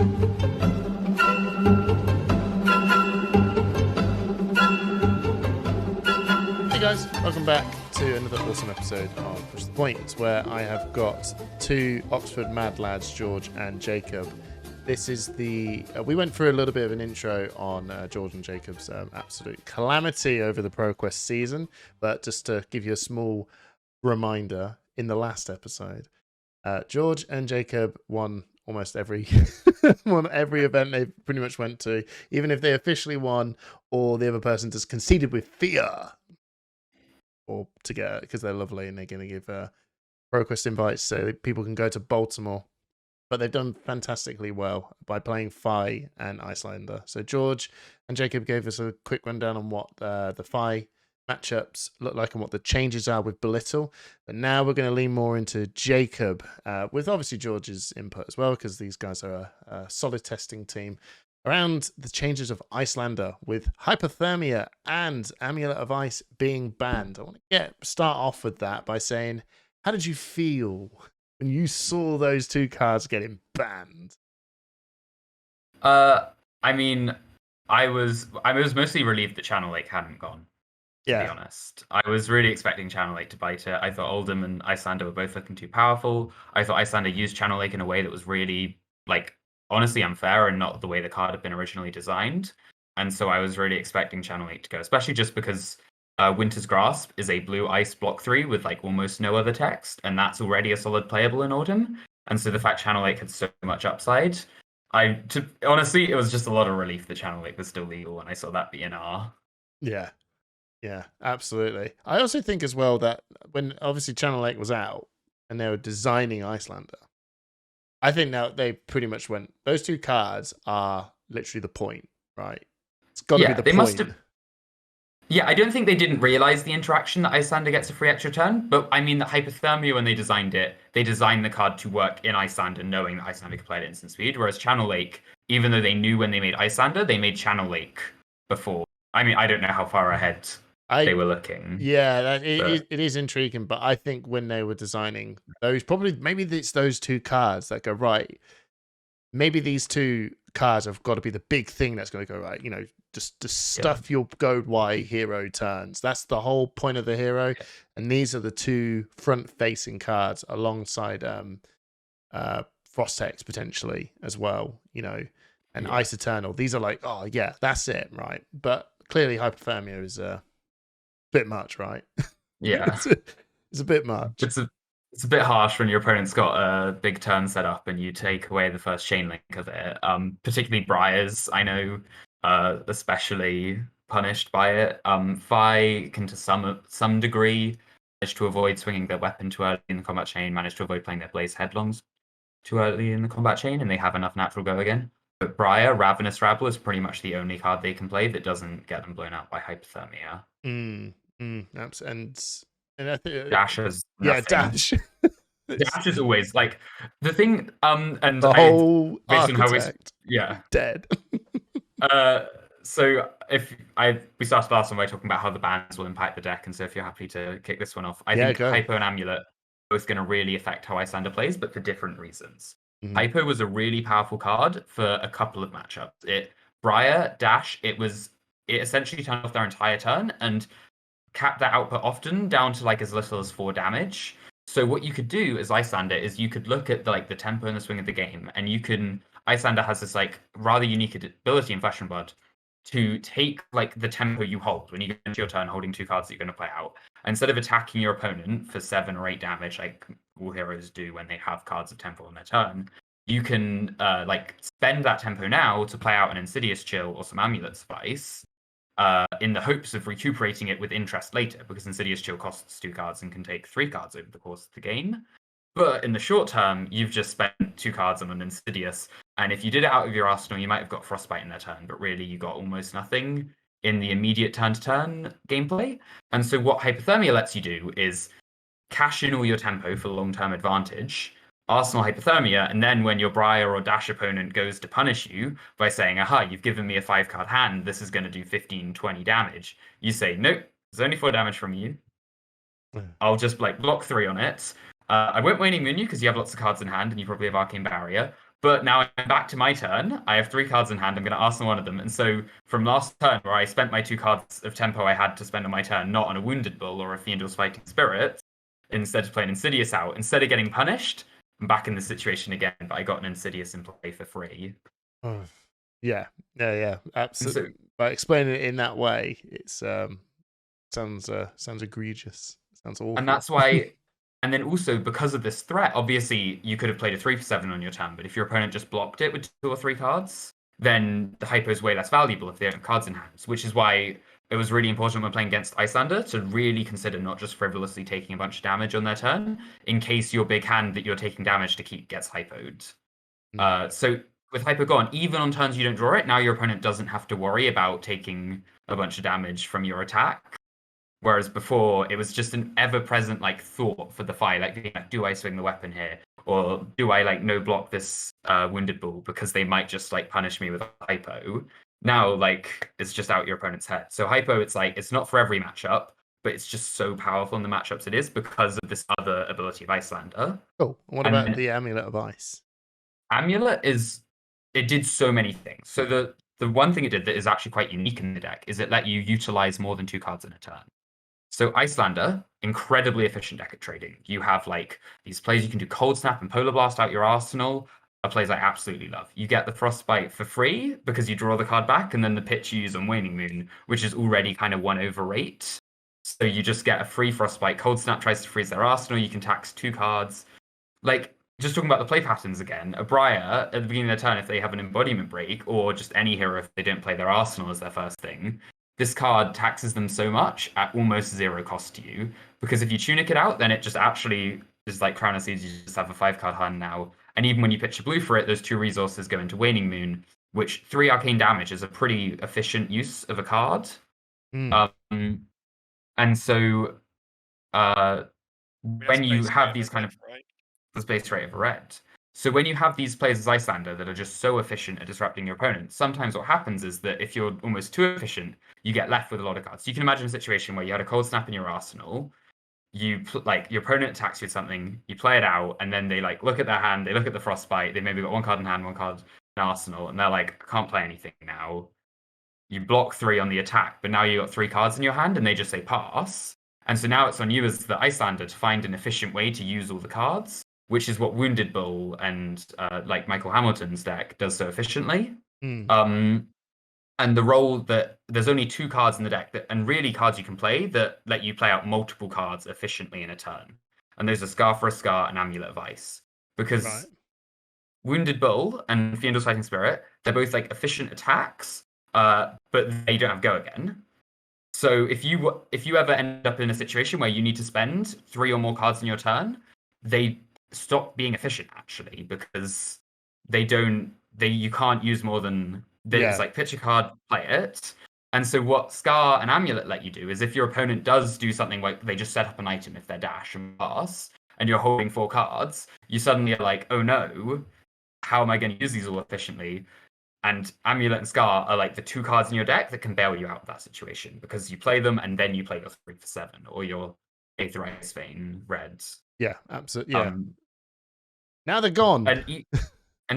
Hey guys, welcome back to another awesome episode of Push the Point, where I have got two Oxford mad lads, George and Jacob. This is the... we went through a little bit of an intro on George and Jacob's absolute calamity over the ProQuest season, but just to give you a small reminder, in the last episode, George and Jacob won almost every every event they pretty much went to, even if they officially won or the other person just conceded with fear or to get, because they're lovely and they're going to give ProQuest invites so people can go to Baltimore. But they've done fantastically well by playing Fi and Iyslander. So George and Jacob gave us a quick rundown on what the Fi matchups look like and what the changes are with Belittle. But now we're going to lean more into Jacob, with obviously George's input as well, because these guys are a solid testing team around the changes of Iyslander, with hypothermia and Amulet of Ice being banned. I want to start off with that by saying, how did you feel when you saw those two cards getting banned? I mean, I was mostly relieved that Channel Lake hadn't gone. To be honest, I was really expecting Channel Lake to bite it. I thought Oldham and Iyslander were both looking too powerful. I thought Iyslander used Channel Lake in a way that was really, like, honestly unfair and not the way the card had been originally designed. And so I was really expecting Channel Lake to go, especially just because Winter's Grasp is a blue ice block 3 with like almost no other text, and that's already a solid playable in Autumn. And so the fact Channel Lake had so much upside, honestly, it was just a lot of relief that Channel Lake was still legal when I saw that BNR. Yeah, absolutely. I also think as well that when obviously Channel Lake was out and they were designing Iyslander, I think now they pretty much went, those two cards are literally the point, right? It's got to be the point. Must have. Yeah, I don't think they didn't realize the interaction that Iyslander gets a free extra turn, but I mean, the Hypothermia, when they designed it, they designed the card to work in Iyslander knowing that Iyslander could play at instant speed, whereas Channel Lake, even though they knew when they made Iyslander, they made Channel Lake before. I mean, I don't know how far ahead they were looking. Yeah, it is intriguing, but I think when they were designing those, maybe it's those two cards that go right. Maybe these two cards have got to be the big thing that's going to go right. You know, just stuff your Gold Y hero turns. That's the whole point of the hero. And these are the two front-facing cards alongside Frost Hex potentially as well, you know, and Ice Eternal. These are like, oh yeah, that's it, right? But clearly Hypothermia is a bit much, right? Yeah. it's a bit much. It's a bit harsh when your opponent's got a big turn set up and you take away the first chain link of it. Particularly Briars, I know, especially punished by it. Fi can to some degree manage to avoid swinging their weapon too early in the combat chain, manage to avoid playing their Blaze Headlongs too early in the combat chain, and they have enough natural go again. But Briar, Ravenous Rabble, is pretty much the only card they can play that doesn't get them blown out by Hypothermia. And I think Dash is Dash. Dash is always like the thing. And the whole based on how dead. So we started last one by talking about how the bans will impact the deck, and so if you're happy to kick this one off, I think Hypo and Amulet are both going to really affect how Iyslander plays, but for different reasons. Hypo was a really powerful card for a couple of matchups. Briar, Dash, it essentially turned off their entire turn and cap that output often down to like as little as 4 damage. So what you could do as Iyslander is you could look at the tempo and the swing of the game, and Iyslander has this like rather unique ability in Flesh and Blood to take like the tempo you hold when you get into your turn holding 2 cards that you're going to play out. Instead of attacking your opponent for 7 or 8 damage like all heroes do when they have cards of tempo on their turn, you can spend that tempo now to play out an Insidious Chill or some Amulet Spice, in the hopes of recuperating it with interest later, because Insidious Chill costs 2 cards and can take 3 cards over the course of the game. But in the short term, you've just spent 2 cards on an Insidious, and if you did it out of your arsenal, you might have got Frostbite in their turn, but really you got almost nothing in the immediate turn-to-turn gameplay. And so what Hypothermia lets you do is cash in all your tempo for long-term advantage, Arsenal Hypothermia, and then when your Briar or Dash opponent goes to punish you by saying, aha, you've given me a 5-card hand, this is going to do 15, 20 damage, you say, nope, there's only 4 damage from you. I'll just block 3 on it. I won't Waning Moon you because you have lots of cards in hand and you probably have Arcane Barrier, But now I'm back to my turn. I have 3 cards in hand. I'm going to Arsenal one of them. And so from last turn, where I spent my 2 cards of tempo I had to spend on my turn, not on a Wounded Bull or a Fiendl's Fighting Spirit, instead of playing Insidious out, instead of getting punished, I'm back in the situation again, but I got an Insidious in play for free. Oh, yeah, absolutely. So, by explaining it in that way, it's sounds egregious. Sounds awful. And that's why... And then also, because of this threat, obviously, you could have played a 3 for 7 on your turn, but if your opponent just blocked it with 2 or 3 cards, then the hypo is way less valuable if they don't have cards in hand, which is why it was really important when playing against Iyslander to really consider not just frivolously taking a bunch of damage on their turn, in case your big hand that you're taking damage to keep gets hypoed. So with hypo gone, even on turns you don't draw it, now your opponent doesn't have to worry about taking a bunch of damage from your attack. Whereas before, it was just an ever-present thought for the fight, do I swing the weapon here? Or do I no block this Wounded Bull because they might just punish me with hypo? Now, it's just out your opponent's head. So hypo, it's not for every matchup, but it's just so powerful in the matchups it is because of this other ability of Iyslander. Oh, what about the Amulet of Ice? Amulet it did so many things. So the one thing it did that is actually quite unique in the deck is it let you utilize more than 2 cards in a turn. So Iyslander, incredibly efficient deck at trading. You have these plays you can do Cold Snap and Polar Blast out your arsenal. Are plays I absolutely love. You get the Frostbite for free because you draw the card back, and then the pitch you use on Waning Moon, which is already kind of 1/8. So you just get a free Frostbite. Cold Snap tries to freeze their arsenal. You can tax 2 cards. Just talking about the play patterns again, a Briar at the beginning of their turn, if they have an embodiment break, or just any hero if they don't play their arsenal as their first thing, this card taxes them so much at almost 0 cost to you, because if you tunic it out, then it just actually is like Crown of Seeds, you just have a 5-card hand now. And even when you pitch a blue for it, those 2 resources go into Waning Moon, which 3 arcane damage is a pretty efficient use of a card. And so when you have these kind of... The space rate of a red. So when you have these players as Iyslander that are just so efficient at disrupting your opponent, sometimes what happens is that if you're almost too efficient, you get left with a lot of cards. So you can imagine a situation where you had a Cold Snap in your arsenal, your opponent attacks you with something, you play it out, and then they look at their hand, they look at the Frostbite, they maybe got 1 card in hand, 1 card in arsenal, and they're like, I can't play anything now. You block 3 on the attack, but now you got 3 cards in your hand, and they just say pass. And so now it's on you as the Iyslander to find an efficient way to use all the cards, which is what Wounded Bull and Michael Hamilton's deck does so efficiently. And the role that there's only 2 cards in the deck and really cards you can play that let you play out multiple cards efficiently in a turn. And those are Scar for a Scar and Amulet of Ice. Because Wounded Bull and Fiendl's Fighting Spirit, they're both efficient attacks, but they don't have Go Again. So if you ever end up in a situation where you need to spend 3 or more cards in your turn, they stop being efficient actually, because you can't use more than this. Pitch a card, play it. And so what Scar and Amulet let you do is if your opponent does do something like they just set up an item if they're dash and pass, and you're holding 4 cards, you suddenly are like, oh no, how am I going to use these all efficiently? And Amulet and Scar are the 2 cards in your deck that can bail you out of that situation, because you play them and then you play your 3 for 7 or your Aether Ice Vein reds. Yeah, absolutely. Yeah. Now they're gone. And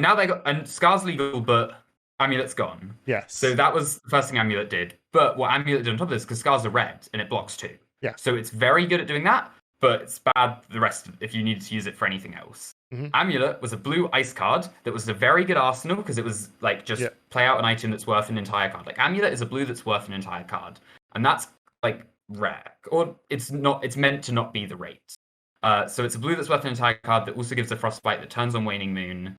now and Scar's legal, but Amulet's gone. Yes. So that was the first thing Amulet did. But what Amulet did on top of this, because Scar's a red and it blocks 2. Yeah. So it's very good at doing that, but it's bad the rest if you needed to use it for anything else. Amulet was a blue ice card that was a very good arsenal because it was play out an item that's worth an entire card. Amulet is a blue that's worth an entire card. And that's rare. Or it's meant to not be the rate. So it's a blue that's worth an entire card that also gives a Frostbite that turns on Waning Moon.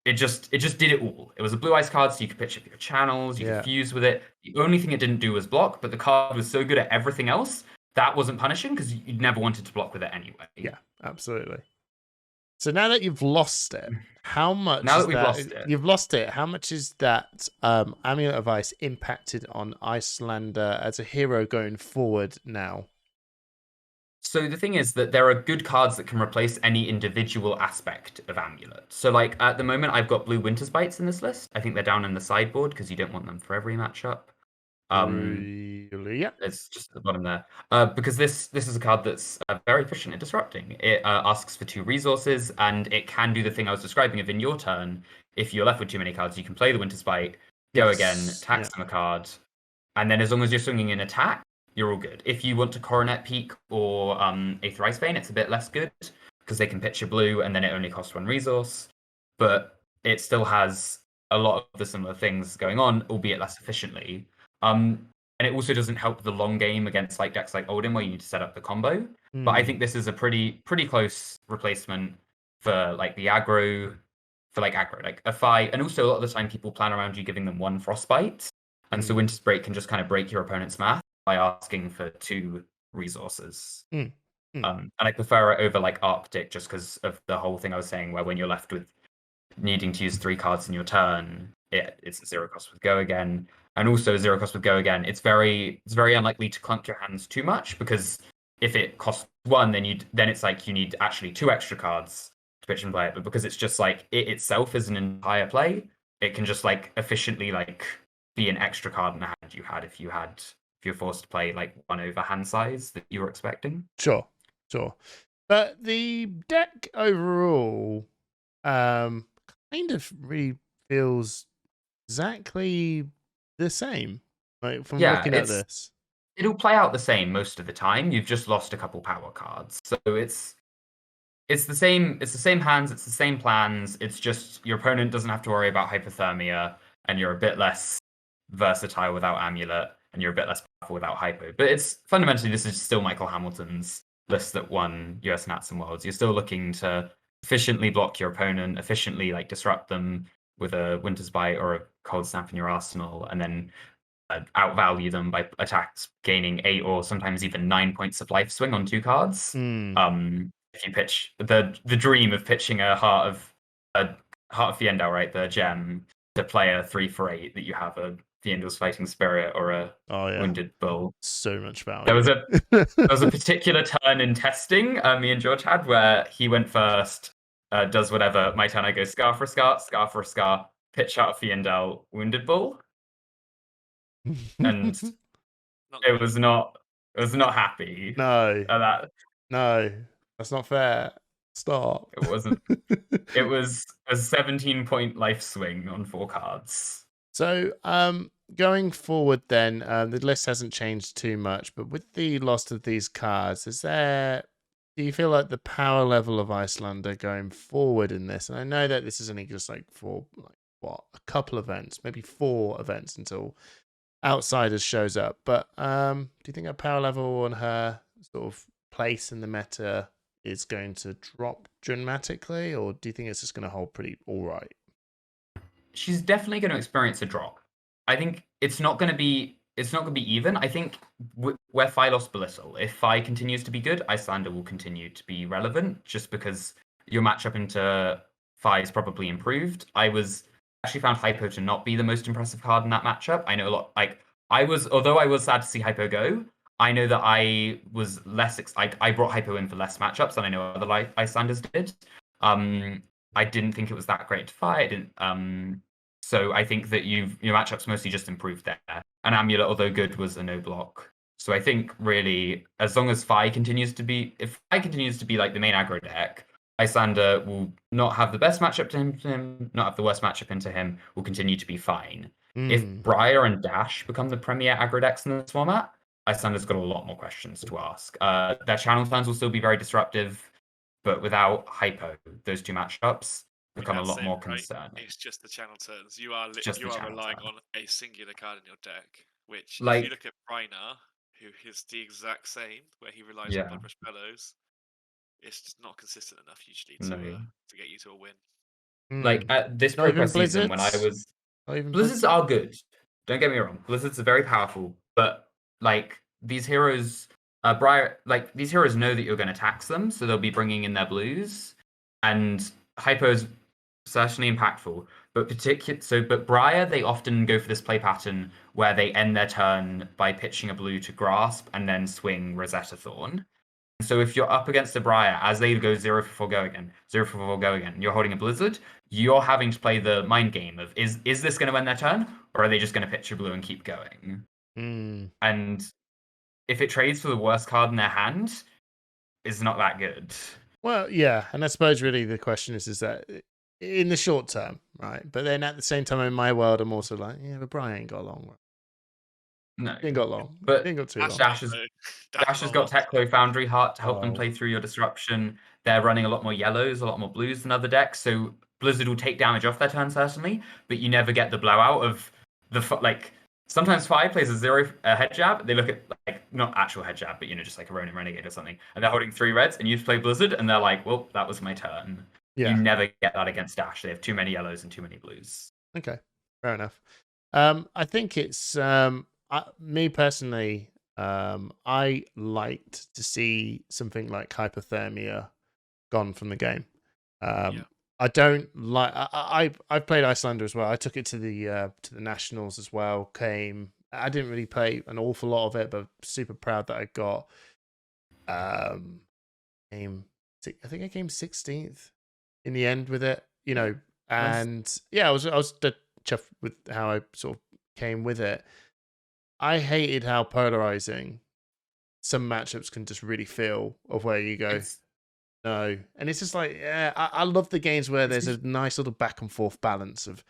It just did it all. It was a blue ice card, so you could pitch up your channels, you could fuse with it. The only thing it didn't do was block, but the card was so good at everything else that wasn't punishing because you never wanted to block with it anyway. Yeah, absolutely. So now that you've lost it, how much? You've lost it. How much is that Amulet of Ice impacted on Iyslander as a hero going forward now? So the thing is that there are good cards that can replace any individual aspect of Amulet. So at the moment, I've got blue Winter's Bites in this list. I think they're down in the sideboard because you don't want them for every matchup. Really? Yeah. It's just at the bottom there. Because this is a card that's very efficient at disrupting. It asks for 2 resources, and it can do the thing I was describing of in your turn. If you're left with too many cards, you can play the Winter's Bite, go again, tax them a card, and then as long as you're swinging in attack, you're all good. If you want to Coronet Peak or Aether Icebane, it's a bit less good because they can pitch a blue and then it only costs 1 resource. But it still has a lot of the similar things going on, albeit less efficiently. And it also doesn't help the long game against like decks like Odin where you need to set up the combo. But I think this is a pretty close replacement for like the aggro, like a fight. And also a lot of the time people plan around you giving them 1 Frostbite. And so Winter's Break can just kind of break your opponent's math by asking for 2 resources. And I prefer it over like Arctic just because of the whole thing I was saying where when you're left with needing to use 3 cards in your turn, it's a 0 cost with Go Again. And also 0 cost with Go Again, it's very unlikely to clunk your hands too much because if it costs 1, then it's like you need actually 2 extra cards to pitch and play it. But because it's just like it itself is an entire play, it can just like efficiently like be an extra card in the hand you had if you're forced to play like 1 over hand size that you were expecting. Sure. But the deck overall kind of really feels exactly the same. Like from looking at this. It'll play out the same most of the time. You've just lost a couple power cards. So it's the same hands, it's the same plans. It's just your opponent doesn't have to worry about hypothermia and you're a bit less versatile without Amulet and you're a bit less powerful without hypo. But it's fundamentally this is still Michael Hamilton's list that won US Nats and Worlds. You're still looking to efficiently block your opponent, efficiently like disrupt them with a Winter's Bite or a Cold Snap in your arsenal, and then outvalue them by attacks gaining 8 or sometimes even 9 points of life swing on 2 cards. If you pitch the dream of pitching a Heart of Fiendal, right, the gem, to play a 3 for 8 that you have a Fiendal's Fighting Spirit or a Wounded Bull. So much value. There was a particular turn in testing me and George had where he went first, does whatever. My turn, I go Scar for a Scar, pitch out a Fiendal, Wounded Bull, and it was not happy. No, that. No, that's not fair. Stop. It wasn't. It was a 17-point life swing on 4 cards. So, going forward, then the list hasn't changed too much, but with the loss of these cards, do you feel like the power level of Iyslander going forward in this? And I know that this is only just like for a couple events, maybe 4 events until Outsiders shows up. But do you think her power level and her sort of place in the meta is going to drop dramatically, or do you think it's just going to hold pretty all right? She's definitely going to experience a drop. I think it's not going to be even. I think where Fi lost Belittle, if Fi continues to be good, Iyslander will continue to be relevant just because your matchup into Fi is probably improved. I actually found Hypo to not be the most impressive card in that matchup. I know a lot, although I was sad to see Hypo go, I know that I was less, I brought Hypo in for less matchups than I know other Icelanders did. I didn't think it was that great to fight. So I think that your matchups mostly just improved there. And Amulet, although good, was a no block. So I think really, as long as if Fi continues to be like the main aggro deck, Iyslander will not have the best matchup to him, not have the worst matchup into him, will continue to be fine. If Briar and Dash become the premier aggro decks in this format, Icelander's got a lot more questions to ask. Their channel turns will still be very disruptive, but without Hypo, those 2 matchups become a lot more concerning. It's just the channel turns. You are relying on a singular card in your deck, which if you look at Brinar, who is the exact same, where he relies on Bloodrush Bellows, it's just not consistent enough usually to get you to a win. Like at this Pro season, when I was Blizzards are good. Don't get me wrong. Blizzards are very powerful, but like these heroes, these heroes know that you're going to tax them, so they'll be bringing in their blues, and Hypo's certainly impactful. But Briar, they often go for this play pattern where they end their turn by pitching a blue to grasp and then swing Rosetta Thorn. So if you're up against a Briar, as they go 0 for 4 go again, 0 for 4 go again, you're holding a Blizzard, you're having to play the mind game of is this going to end their turn, or are they just going to pitch a blue and keep going? And if it trades for the worst card in their hand, it's not that good. Well, yeah, and I suppose really the question is that in the short term, right? But then at the same time, in my world, I'm also like, yeah, but Brian ain't got long. No, he ain't got long. But he ain't got too long. Dash has got Teklo Foundry Heart to help them play through your disruption. They're running a lot more yellows, a lot more blues than other decks, so Blizzard will take damage off their turn certainly, but you never get the blowout of the like. Sometimes 5 plays a 0 head jab. They look at like not actual head jab, but just like a Ronin Renegade or something, and they're holding 3 reds, and you play Blizzard, and they're like, "Well, that was my turn." Yeah. You never get that against Dash. They have too many yellows and too many blues. Okay, fair enough. I think it's me personally. I liked to see something like hypothermia gone from the game. I don't like. I've played Iyslander as well. I took it to the nationals as well. I didn't really play an awful lot of it, but super proud that I got. I think I came 16th in the end with it. And yeah, I was chuffed with how I sort of came with it. I hated how polarizing some matchups can just really feel of where you go. No, and it's just like, yeah, I love the games where there's a nice little back and forth balance of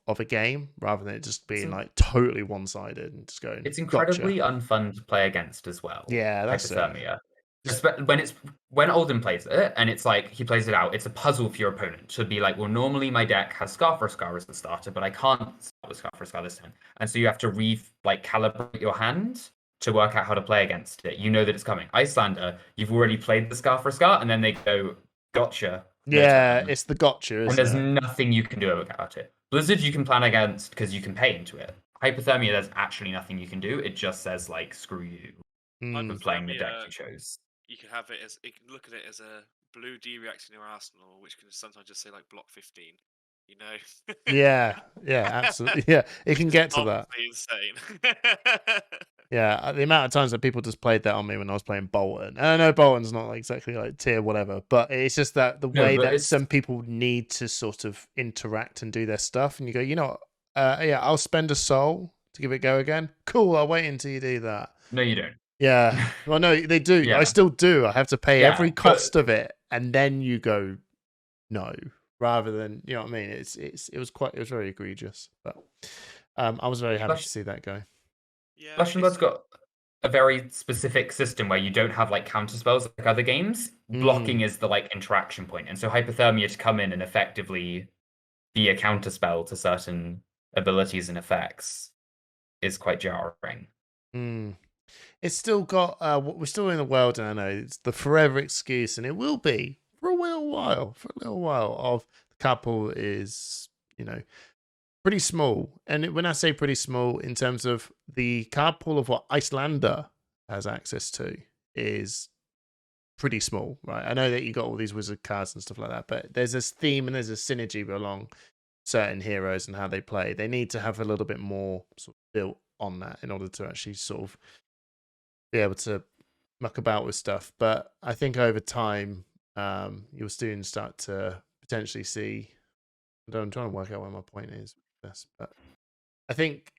a game rather than it just being like totally one sided and just going. It's incredibly unfun to play against as well. Yeah, that's hypothermia. When Alden plays it and it's like he plays it out, it's a puzzle for your opponent to be like, well, normally my deck has Scar for Scar as the starter, but I can't start with Scar for Scar this time, and so you have to calibrate your hand to work out how to play against it. You know that it's coming. Iyslander, you've already played the Scar for Scar, and then they go, gotcha. Yeah, it's the gotcha, and there's nothing you can do about it. Blizzard, you can plan against because you can pay into it. Hypothermia, there's actually nothing you can do. It just says like, screw you. For playing the deck you chose. You can have it as you can look at it as a blue D reaction in your arsenal, which can sometimes just say like block 15. Yeah, absolutely. Yeah, it can get to that. Insane. Yeah, the amount of times that people just played that on me when I was playing Bolton. And I know Bolton's not exactly like tier whatever, but it's just that the way that some people need to sort of interact and do their stuff, and you go, I'll spend a soul to give it a go again. Cool, I'll wait until you do that. No, you don't. Yeah, well, no, they do. Yeah. I still do. I have to pay every cost of it, and then you go, no, rather than what I mean. It was very egregious, but I was very happy to see that go. Yeah, Flesh and Blood's got a very specific system where you don't have like counter spells like other games. Blocking is the like interaction point, and so hypothermia to come in and effectively be a counter spell to certain abilities and effects is quite jarring. It's still got we're still in a world, and I know it's the forever excuse, and it will be for a little while of the couple is pretty small. And when I say pretty small, in terms of the card pool of what Iyslander has access to is pretty small, right? I know that you got all these wizard cards and stuff like that, but there's this theme and there's a synergy along certain heroes and how they play. They need to have a little bit more sort of built on that in order to actually sort of be able to muck about with stuff. But I think over time, you'll soon start to potentially see. I'm trying to work out where my point is with this, but I think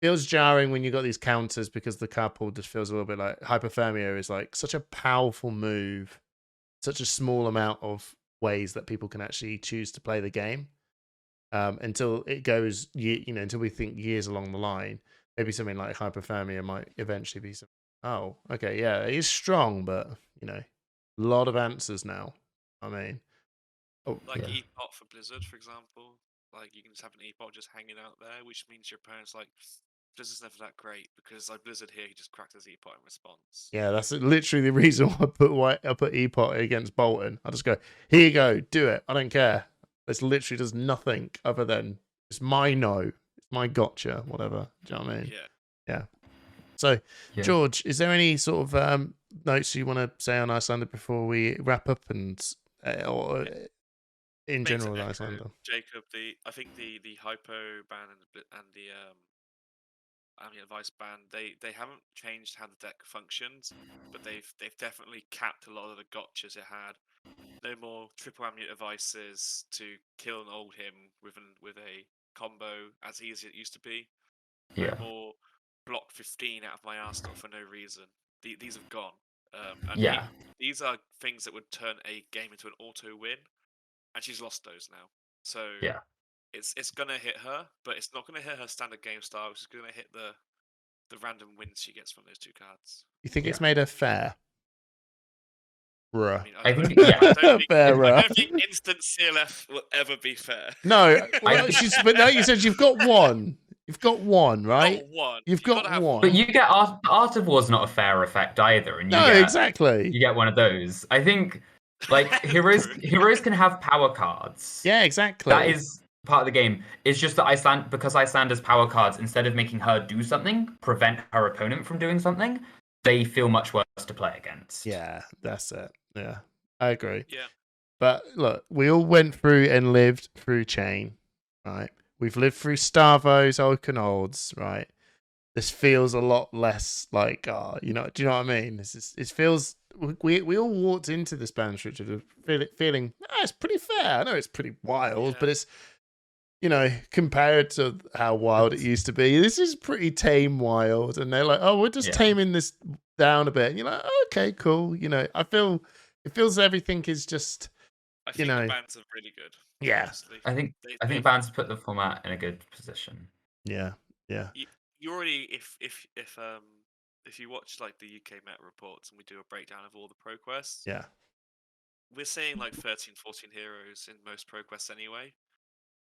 it feels jarring when you got these counters because the card pool just feels a little bit like hypothermia is like such a powerful move, such a small amount of ways that people can actually choose to play the game. Until it goes, until we think years along the line, maybe something like hypothermia might eventually be some. Oh, okay, yeah, it is strong, but a lot of answers now. I mean, Epot for Blizzard, for example. Like you can just have an Epot just hanging out there, which means your opponent's like, Blizzard's never that great because like Blizzard here, he just cracked his Epot in response. Yeah, that's literally the reason why I put Epot against Bolton. I just go, here you go, do it. I don't care. This literally does nothing other than it's my no, it's my gotcha, whatever. Do you know what I mean? Yeah. So, George, is there any sort of notes you want to say on Iyslander before we wrap up, and or in general, Iyslander? Jacob, I think the hypo ban and the advice ban, they haven't changed how the deck functions, but they've definitely capped a lot of the gotchas it had. No more triple amulet devices to kill and hold him with a combo as easy as it used to be. Yeah. No more block 15 out of my arsenal for no reason. These have gone. These are things that would turn a game into an auto win, and she's lost those now. So it's gonna hit her, but it's not gonna hit her standard game style. It's gonna hit the random wins she gets from those 2 cards. You think it's made her fair? I don't think instant CLF will ever be fair. No, but no, you said you've got one. You've got one, right? You've got one. But you get Art of War's not a fair effect either, and exactly. You get one of those. I think like heroes can have power cards. Yeah, exactly. That is part of the game. It's just that Iyslander's power cards, instead of making her do something, prevent her opponent from doing something, they feel much worse to play against. Yeah, that's it. Yeah, I agree. Yeah. But look, we all went through and lived through Chain, right? We've lived through Starvo's Oakenolds, right? This feels a lot less like, do you know what I mean? It feels, we all walked into this ban restricted feeling, it's pretty fair. I know it's pretty wild, but it's, compared to how wild it used to be, this is pretty tame wild. And they're like, oh, we're just taming this down a bit. And you're like, oh, okay, cool. It feels everything is just, I think the bans are really good. Yeah. Honestly. I think bans put the format in a good position. Yeah. Yeah. You already, if you watch like the UK meta reports and we do a breakdown of all the pro quests, we're seeing like 13, 14 heroes in most pro quests anyway.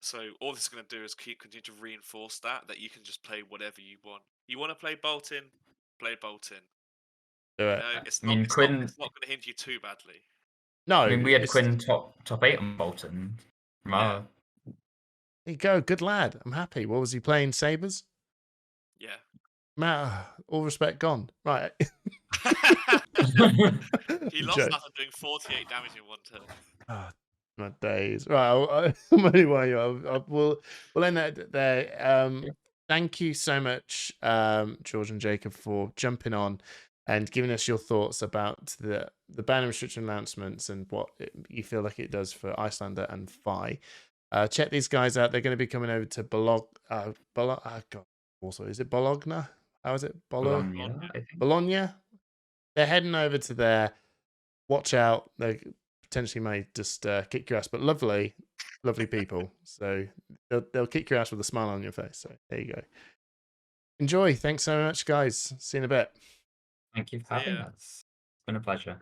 So all this is going to do is continue to reinforce that you can just play whatever you want. You want to play Bolton, play Bolton. Do it. It's not going to hinder you too badly. No, I mean we had Quinn top 8 on Bolton. There you go, good lad. I'm happy. What was he playing? Sabres? Yeah. Matt, all respect gone. Right. He lost after doing 48 damage in one turn. Oh, my days. Right, anyway, we'll end that there. Thank you so much, George and Jacob, for jumping on and giving us your thoughts about the ban and restriction announcements and what you feel like it does for Iyslander and Fi. Check these guys out. They're going to be coming over to also, is it Bologna? How is it? Bologna? They're heading over to there. Watch out. They potentially may just kick your ass, but lovely people. So they'll kick your ass with a smile on your face. So there you go. Enjoy. Thanks so much, guys. See you in a bit. Thank you for having us. It's been a pleasure.